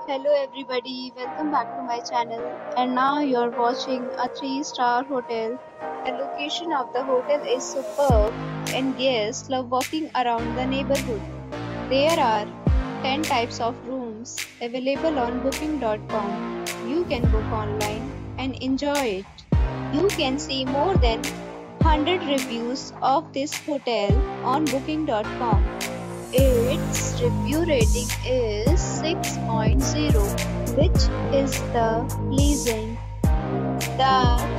Hello everybody, welcome back to my channel. And now you're watching a 3-star hotel. The location of the hotel is superb and guests love walking around the neighborhood. There are 10 types of rooms available on booking.com. You can book online and enjoy it. You can see more than 100 reviews of this hotel on booking.com. Its review rating is 6.0, which is the pleasant. The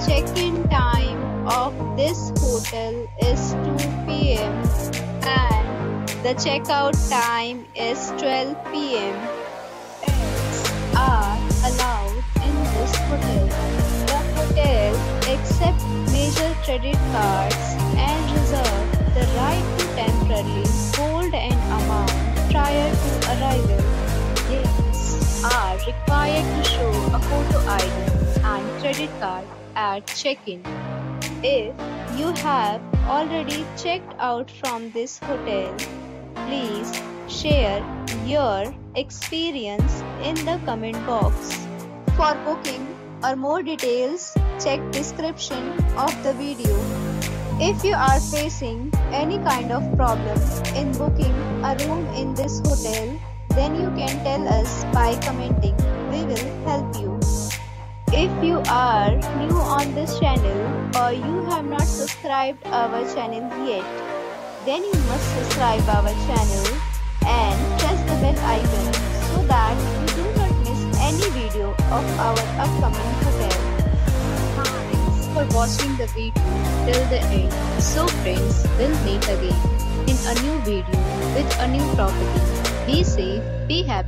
check-in time of this hotel is 2 p.m. and the checkout time is 12 p.m. Pets are allowed in this hotel. The hotel accepts major credit cards and reserves the right to temporarily hold an amount prior to arrival. Guests are required to show a photo ID and credit card at check-in. If you have already checked out from this hotel, please share your experience in the comment box. For booking or more details, check description of the video. If you are facing any kind of problem in booking a room in this hotel, then you can tell us by commenting. We will help you. If you are new on this channel or you have not subscribed our channel yet, then you must subscribe our channel and press the bell icon so that you do not miss any video of our upcoming hotel. Thanks for watching the video till the end. So friends, we'll meet again in a new video with a new property. Be safe, be happy.